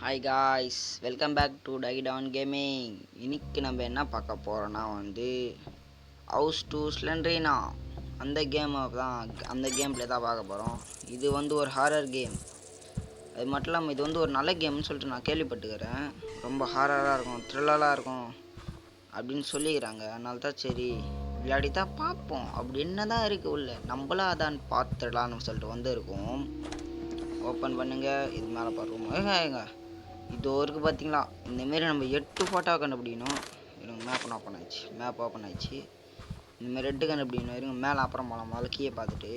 Hi guys, welcome back to Titan gaming. இன்னைக்கு நம்ம என்ன பார்க்க போகிறோன்னா ஹவுஸ் டு ஸ்லெண்ட்ரினா அந்த கேம் பிளே தான் பார்க்க போகிறோம். இது ஒரு ஹாரர் கேம். அது மட்டும் இல்லாமல் இது ஒரு நல்ல கேம்னு சொல்லிட்டு நான் கேள்விப்பட்டுக்கிறேன். ரொம்ப ஹாரராக இருக்கும், த்ரில்லராக இருக்கும் அப்படின்னு சொல்லிக்கிறாங்க. அதனால தான் சரி விளையாடி தான் பார்ப்போம். அப்படி என்ன தான் இருக்குது உள்ள, நம்மளாம் அதான் பார்த்துடலான்னு சொல்லிட்டு இருக்கோம். ஓப்பன் பண்ணுங்க. இது மேலே பார்ப்போம். ஏங்க இது இருக்குது பார்த்தீங்களா? இந்தமாரி நம்ம 8 ஃபோட்டோ கண்டுபிடிக்கணும். இருங்க, மேப் ஓப்பன் ஆயிடுச்சு. இந்தமாரி 8 கண்டுபிடிக்கணும். இருங்க, மேலே அப்புறம் போகலாம். முதல்ல கீழே பார்த்துட்டு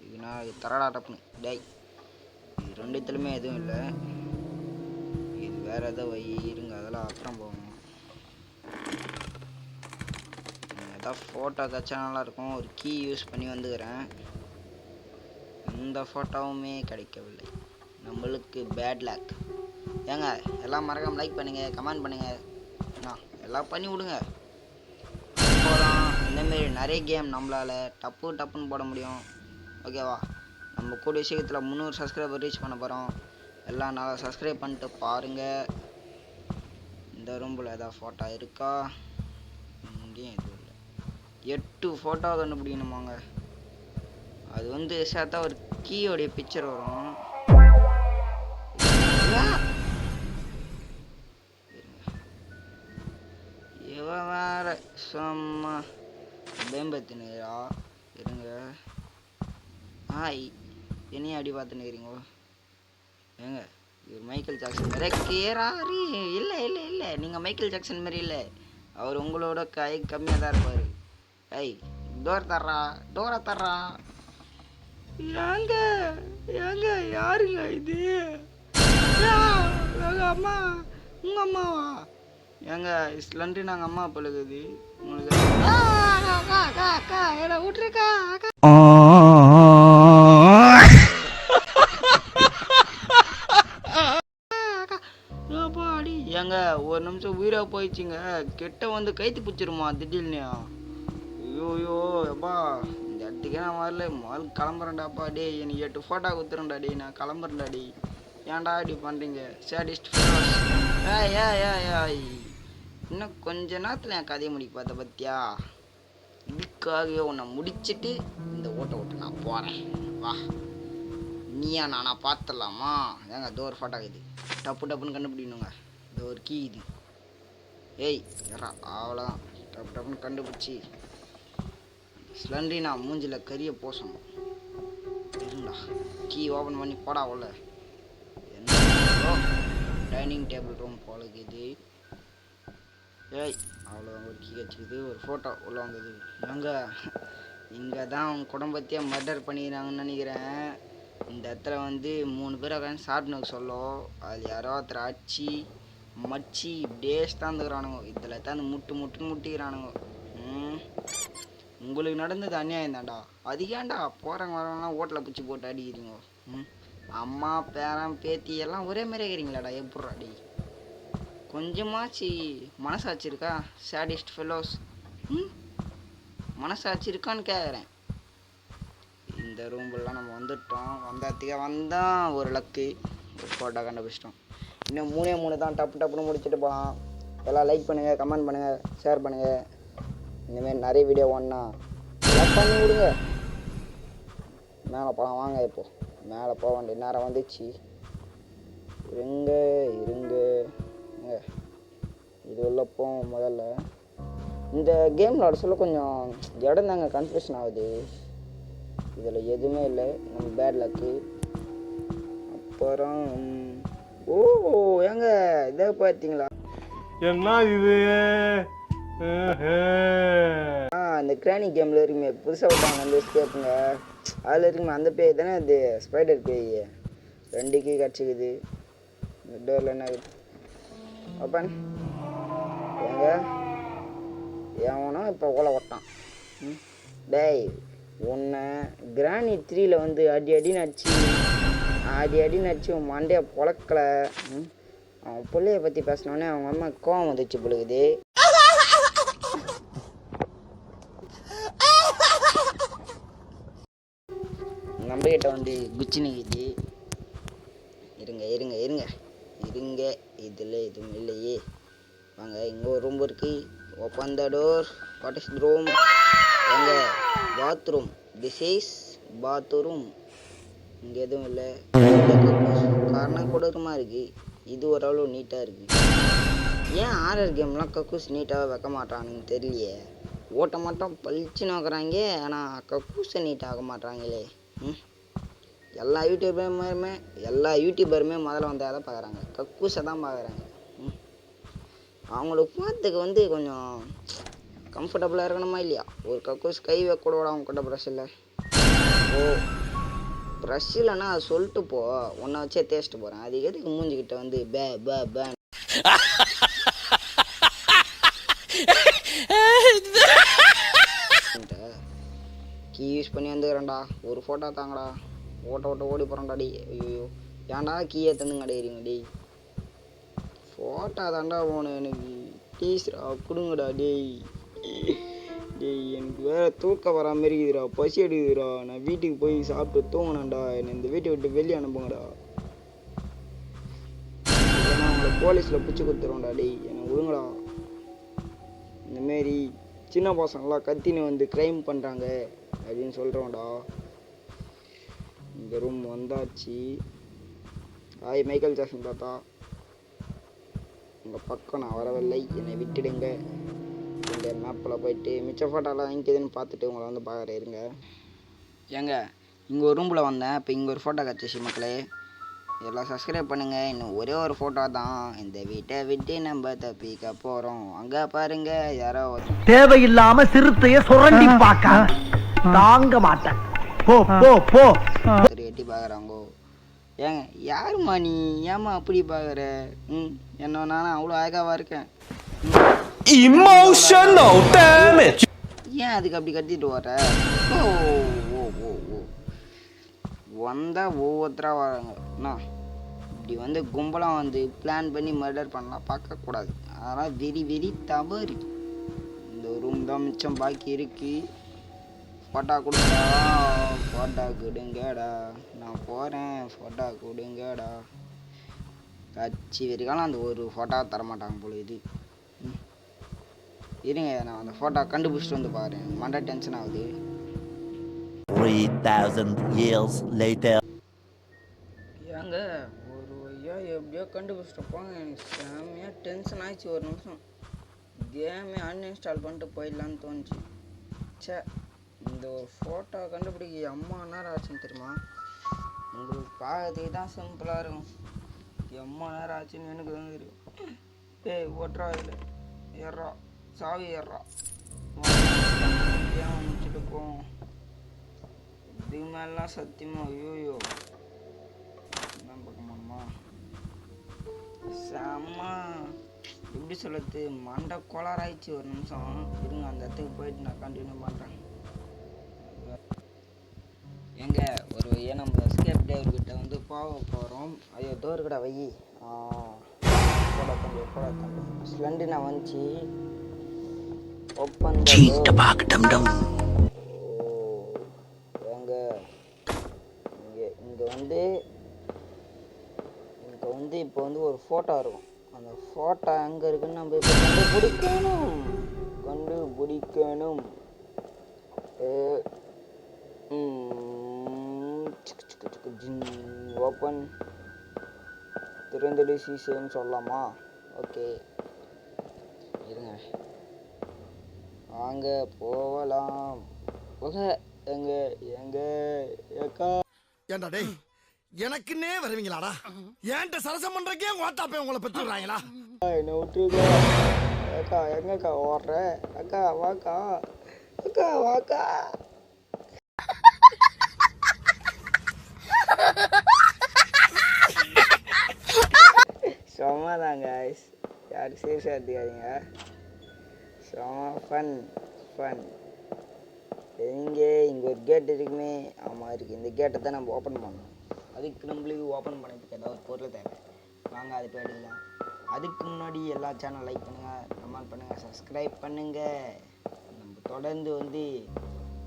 இது நான் தரடா டப்புன்னு டேய். இது ரெண்டுத்துலையுமே எதுவும் இல்லை. இது வேறு எதோ இருங்க, அதெல்லாம் அப்புறம் போகணும். ஏதாவது ஃபோட்டோ கச்சா நல்லாயிருக்கும். ஒரு கீ யூஸ் பண்ணி வந்துக்கிறேன். எந்த ஃபோட்டோவுமே கிடைக்கவில்லை. நம்மளுக்கு பேட் லக். ஏங்க எல்லாம் மறக்காம லைக் பண்ணுங்க, கமெண்ட் பண்ணுங்க, எல்லாம் பண்ணி விடுங்க. இப்போதான் இந்தமாரி நிறைய கேம் நம்மளால் டப்புன்னு போட முடியும். ஓகேவா? நம்ம கூடிய சீக்கிரத்தில் 300 சப்ஸ்கிரைபர் ரீச் பண்ண போகிறோம். எல்லாம் நல்லா சப்ஸ்கிரைப் பண்ணிட்டு பாருங்கள். இந்த ரூம்பில் ஏதாவது ஃபோட்டோ இருக்கா? இங்கேயும் எதுவும் இல்லை. 8 ஃபோட்டோ கண்டுபிடிக்கணுமாங்க. அது சேர்த்தா ஒரு கீயோடைய பிக்சர் வரும். இவன் வேற சும்மா பேம்பத்தினுரா. இருங்க. ஹாய், என்னையும் அடி பார்த்துனுக்கிறீங்க. ஏங்க இவர் மைக்கேல் ஜாக்சன் மாரி கேராரு. இல்லை இல்லை இல்லை, நீங்கள் மைக்கேல் ஜாக்சன் மாரி இல்லை. அவர் உங்களோட கை கம்மியாக தான் இருப்பார். ஐய், டோரை தர்றா. ஏங்க ஏங்க யாருங்க இது? எங்கள் அம்மா, உங்கள் அம்மாவா? ஏங்க ஸ்லண்ட்ரி நாங்கள் அம்மா பழுகுது உங்களுக்கு. விட்டுருக்கா அடி. ஏங்க ஒரு நிமிஷம் உயிராக போயிடுச்சுங்க. கிட்ட கைத்து பிடிச்சிருமா திடீர்னு? ஐயோயோ எப்பா, இந்த இடத்துக்கே நான் வரல. முதல் கிளம்புறேன்டாப்பா. டே எனக்கு 8 ஃபோட்டோ கொடுத்துறேன்டா. டே நான் கிளம்புறேன்டா. டே ஏன்டா இப்படி பண்ணுறீங்க? சேடிஸ்ட். ஏய் இன்னும் கொஞ்ச நேரத்தில் என் கதையை முடிக்க பார்த்த பத்தியா? இதுக்காகவே உன்னை முடிச்சுட்டு இந்த ஓட்ட நான் போகிறேன். வா, நீயா நானா பார்த்துடலாமா? ஏங்க ஒரு ஃபோட்டோ இது டப்புன்னு கண்டுபிடிக்கணுங்க. இந்த ஒரு கீ இது. ஏய் யாரா? அவ்வளோதான். டப்புன்னு கண்டுபிடிச்சி ஸ்லண்ட்ரினா மூஞ்சில் கறியை போசணும். இருந்தா கீ ஓப்பன் பண்ணி போடா உள்ள. என்ன டைனிங் டேபிள் ரூம் போல இருக்குது. ஏய் அவ்வளோதான். ஒரு கீ வச்சுக்குது. ஒரு ஃபோட்டோ உள்ளே வந்தது. இங்கே தான் அவங்க குடும்பத்தையே மர்டர் பண்ணிக்கிறாங்கன்னு நினைக்கிறேன். இந்த இடத்துல 3 பேர் உட்காந்து சாப்பிட்னுக்கு சொல்லும். அது யாரோ ஒருத்தர் அடிச்சு மச்சி டேஸ் தான் இருந்துக்கிறானுங்க. இதில் தான் முட்டுன்னு முட்டிக்கிறானுங்க. உங்களுக்கு நடந்தது அநியாயம் தான்டா. அது ஏன்டா போகிறவங்க வரவங்களாம் ஓட்டில் பிடிச்சி போட்டு அடிக்கிறீங்க? அம்மா பேரன் பேத்தி எல்லாம் ஒரே மாதிரி இருக்கிறீங்களாடா? எப்பட்றா அடி? கொஞ்சமாச்சு மனசாட்சி இருக்கா? சேடிஸ்ட் ஃபெல்லோஸ், மனசாட்சி இருக்கான்னு கேட்குறேன். இந்த ரூம்லாம் நம்ம வந்துட்டோம். வந்தால் ஒரு லக்கு. ஒரு ஃபோட்டோ கண்டுபிடிச்சிட்டோம். இன்னும் 3 தான். டப்புன்னு முடிச்சுட்டு போகலாம். எல்லாம் லைக் பண்ணுங்கள், கமெண்ட் பண்ணுங்கள், ஷேர் பண்ணுங்கள். இந்தமாரி நிறைய வீடியோ ஒன்றா லைக் பண்ணி விடுங்க. மேலே போகலாம் வாங்க. இப்போது மேலே போக வேண்டிய நேரம் வந்துச்சு. இருங்க இது உள்ள போவோம். முதல்ல இந்த கேம் விளாட சொல்ல கொஞ்சம் இடம் தாங்க கன்ஃபியூஷன் ஆகுது. இதில் எதுவுமே இல்லை. நம்ம பேட் லக்கு. அப்புறம் ஏங்க இதை பார்த்தீங்களா? என்ன இது? அந்த கிரானி கேமில் இருக்குமே, புதுசாக விட்டாங்க அந்த எஸ்கேப்புங்க. அதில் இருக்குமே அந்த பேய் தானே அது, ஸ்பைடர் பேய். 2 கீ கிடச்சிக்குது. இந்த டோரில் என்ன இருக்குது? ஓப்பன். ஏங்க எவனோ இப்போ ஓலை ஓட்டான். டேய் உன்னை கிரானி 3ல் அடின்னு அடிச்சு உன் மண்டையை பொழக்கலை. அவன் பிள்ளைய பற்றி பேசினோடனே அவங்க அம்மா கோவம் வந்துச்சு பொழுகுது. நம்மகிட்ட குச்சி நிற்கிது. இருங்க இருங்க, இதில் எதுவும் இல்லையே. வாங்க, இங்கே ஒரு ரூம் இருக்கு. Open the door. What is room? வாங்க, பாத்ரூம். This is bathroom. இங்கே எதுவும் இல்லை. காரணம் கொடூரமாக இருக்குது. இது ஓரளவு நீட்டாக இருக்குது. ஏன் ஆர்ஆர் கேம்லாம் கக்கூஸ் நீட்டாக வைக்க மாட்டானுன்னு தெரியலையே. ஓட்ட மட்டும் பளிச்சுன்னு வைக்கிறாங்க, ஆனால் கக்கூஸை நீட்டாக மாட்டாங்களே. எல்லா யூடியூபருமே முதல்ல வந்து அதை பார்க்குறாங்க, கக்கூஸை தான் பார்க்குறாங்க. அவங்களுக்கு பார்த்துக்கு கொஞ்சம் கம்ஃபர்டபுளாக இருக்கணுமா இல்லையா? ஒரு கக்கூஸ் கை வைக்கூட அவங்க கிட்ட ப்ரஷ் இல்லை. ஓ, ப்ரஷ் இல்லைன்னா அது சொல்லிட்டு போ, ஒன்றை வச்சே தேய்ச்சிட்டு போகிறேன். அது எதுக்கு மூஞ்சிக்கிட்ட வந்து பே பே பே கீ யூஸ் பண்ணி வந்துக்கிறேன்டா. ஒரு ஃபோட்டோ தாங்கடா. ஓட்ட ஓடி போகிறேன்டா. டி ஐயோ, ஏன்டா கீயை தந்துங்க அடையிறீங்க? டி ஃபோட்டோ தாண்டா போகணும் எனக்கு. ப்ளீஸ்ரா கொடுங்கடா. டேய் எனக்கு வேறு தூக்கம் வர மாதிரி இருக்குதுடா, பசி எடுக்குதுடா. நான் வீட்டுக்கு போய் சாப்பிட்டு தூங்கினேன்டா. என்னை இந்த வீட்டை விட்டு வெளியே அனுப்புங்கடா. ஏன்னா அவங்கள போலீஸில் பிடிச்சி கொடுத்துருவோம்டா. டேய் என்னை விடுங்கடா. இந்தமாரி சின்ன பசங்களாம் கத்தின்னு வந்து க்ரைம் பண்ணுறாங்க அப்படின்னு சொல்கிறோம்டா. இந்த ரூம் வந்தாச்சு. ஹாய் மைக்கேல் ஜாக்சன் தாத்தா, உங்கள் பக்கம் நான் வரவில்லை, என்னை விட்டுடுங்க. இந்த மேப்பில் போயிட்டு மிச்ச ஃபோட்டோலாம் எங்கேதுன்னு பார்த்துட்டு உங்களை வந்து பார்க்குறேன் இருங்க. ஏங்க, இங்கே ஒரு ரூமில் வந்தேன். இப்போ இங்கே ஒரு ஃபோட்டோ கிடச்சிச்சு மக்களே. எல்லாம் சப்ஸ்கிரைப் பண்ணுங்கள். இன்னும் ஒரே ஒரு ஃபோட்டோ தான். இந்த வீட்டை விட்டு நம்ம தப்பிக்க போகிறோம். அங்கே பாருங்க, யாரோ தேவையில்லாம சிறுத்தைய சுரண்டி பார்க்க தாங்க மாட்டேன். போ போ போ. சரி எட்டி பார்க்குறாங்கோ. ஏங்க யாருமா நீ? ஏமா அப்படி பார்க்குற? என்ன நானும் அவ்வளோ அழகாவா இருக்கேன். Emotional damage. ஏன் அதுக்கு அப்படி கத்திட்டு வர? ஓ ஓ ஓ ஓ வந்தால் ஒவ்வொருத்தராக வராங்க. அண்ணா இப்படி வந்து கும்பலாக வந்து பிளான் பண்ணி மர்டர் பண்ணலாம் பார்க்கக்கூடாது. அதெல்லாம் வெரி வெரி தவறு. இந்த ரூம் தான் மிச்சம் பாக்கி இருக்கு. ஃபோட்டோ கொடுங்கடா, ஃபோட்டோ கொடுங்கடா, நான் போகிறேன், ஃபோட்டோ கொடுங்கடா. கட்சி வரைக்காலும் அந்த ஒரு ஃபோட்டோ தரமாட்டாங்க போல இது. இருங்க, நான் அந்த ஃபோட்டோ கண்டுபிடிச்சிட்டு வந்து பாருங்க. மண்டை டென்ஷன் ஆகுது. 3000 years later. ஏங்க ஒரு ஐயா எப்படியோ கண்டுபிடிச்சிட்டு போங்க. எனக்கு செம்மையாக டென்ஷன் ஆயிடுச்சு. ஒரு நிமிஷம் கேமே அன்இன்ஸ்டால் பண்ணிட்டு போயிடலான்னு தோணுச்சு. சே, இந்த ஒரு ஃபோட்டோ கண்டுபிடிக்க அம்மா நேரம் ஆச்சுன்னு தெரியுமா? உங்களுக்கு பார்க்கறதுக்கு தான் சிம்பிளாக இருக்கும். எம்மா நேரம் ஆச்சுன்னு எனக்கு தான் தெரியும். ஏய் ஓட்டுறா, இல்லை ஏறா, சாவி ஏறா, ஏன் முடிச்சுட்டு போவோம். இதுக்கு மேலாம் சத்தியமா ஐயோயோ தான் பார்க்கணுமா? செம்ம எப்படி சொல்லுறது, மண்டை கோளாராயிடுச்சு. ஒரு நிமிஷம் இருங்க, அந்த இடத்துக்கு போயிட்டு நான் கண்டினியூ பண்ணுறேன். எங்க ஒரு வழியாக நம்ம எஸ்கேப் டேவர்கிட்ட வந்து போக போகிறோம். ஐயோ டோர் கடை வை. போட தம்பி ஸ்லெண்டு நான் வந்துச்சு. ஓப்பன் ஏங்க இங்கே வந்து இப்போ வந்து ஒரு ஃபோட்டோ இருக்கும். அந்த ஃபோட்டோ எங்கே இருக்குன்னு நம்ம இப்போ கண்டுபிடிக்கணும். ஓப்பன் திறந்தடி சீசேன்னு சொல்லலாமா? ஓகே இருங்க, வாங்க போகலாம். ஓகே எங்க எங்க ஏக்கா ஏண்டா டேய், எனக்குன்னே வருவீங்களாடா? ஏன்ட்ட சரசம் பண்றக்கே ஓட்டாப்பே உங்களை பெற்று விடுறாங்களா? என்ன விட்டுருக்கா அக்கா? எங்கக்கா ஓடுற? அக்கா வாக்கா, அக்கா வாக்கா. சும்மாதாங்க, யாரும் சீரியஸாக எடுத்துக்காதீங்க. சும்மா ஃபன் ஃபன். இங்கே ஒரு கேட் இருக்குமே. ஆமாம் இருக்குது. இந்த கேட்டை தான் நம்ம ஓப்பன் பண்ணணும். அதுக்கு நம்மளுக்கு ஓப்பன் பண்ணுறதுக்கு ஏதாவது ஒரு பொருள் தேவை. வாங்க அது போய் எடுக்கலாம். அதுக்கு முன்னாடி எல்லா சேனல் லைக் பண்ணுங்கள், கமெண்ட் பண்ணுங்கள், சப்ஸ்கிரைப் பண்ணுங்கள். நம்ம தொடர்ந்து வந்து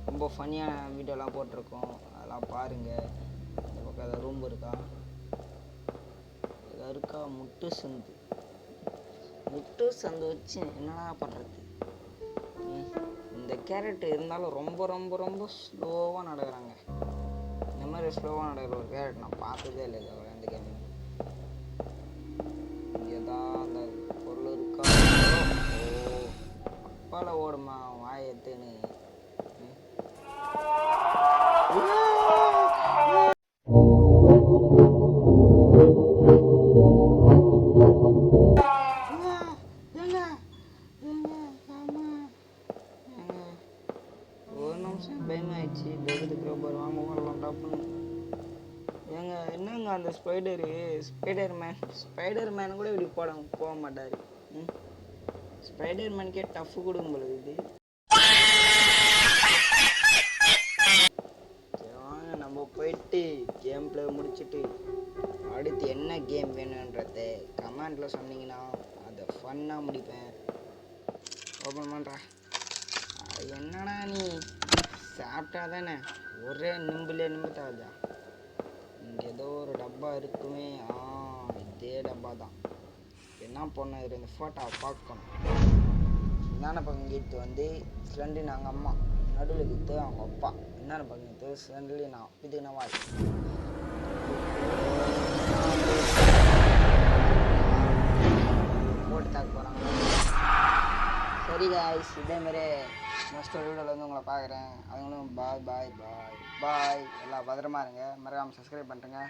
ரொம்ப ஃபன்னியான வீடியோலாம் போட்டிருக்கோம், அதெல்லாம் பாருங்கள். இந்த பக்கம் ஏதாவது ரூம் இருக்கா? ஏதாவது இருக்கா முட்டு சந்து. முட்டு சந்து வச்சு என்னடா பண்ணுறது? இந்த கேரக்டர் இருந்தாலும் ரொம்ப ரொம்ப ரொம்ப ஸ்லோவாக நடக்கிறாங்க. இந்த மாதிரி ஸ்லோவாக நடக்கிற ஒரு கேரக்டர் நான் பார்த்ததே இல்லை இது அந்த கேம். இங்கே தான் அந்த பொருள் இருக்கா? ஓ அப்பால ஓடுமா வாயத்துன்னு. ஒரு நிமிஷம் பயமாயிடுச்சு. தெய்வத்துக்கு ரொம்ப வாங்க வரலாம் டாப்னு. ஏங்க என்னங்க அந்த ஸ்பைடர் மேன் கூட இப்படி போக மாட்டார். ஸ்பைடர் மேனுக்கே டஃப் கொடுக்கும் பொழுது இது. வாங்க நம்ம போயிட்டு கேம் பிளே முடிச்சுட்டு அடுத்து என்ன கேம் வேணுன்றத கமெண்டில் சொன்னீங்கன்னா அதை ஃபன்னாக முடிப்பேன். ஓப்பன் பண்ணுறேன். என்னடா நீ சாப்பிட்டா தானே ஒரே நிம்புத்தாதா? இங்கே ஏதோ ஒரு டப்பா இருக்குமே. இதே டப்பா தான். என்ன பண்ண இந்த ஃபோட்டோவை பார்க்கணும். என்னென்ன பங்கீத்து வந்து ஸ்லெண்ட்ரி நாங்கள் அம்மா, நடுவில் கித்து அவங்க அப்பா. என்னென்ன பங்கீத்து ஸ்லெண்ட்ரி நான் இதுக்கு நான் வாய் போட்டு தாக்க போகிறாங்க. சரி காய்ஸ், இதேமாரி நெக்ஸ்ட் ஒரு வீடியோவில் வந்து உங்களை பார்க்குறேன். அவங்களும் பாய் பாய் பாய் பாய். எல்லாம் பத்திரமா இருங்க. மறக்காமல் சப்ஸ்கிரைப் பண்ணுறேங்க.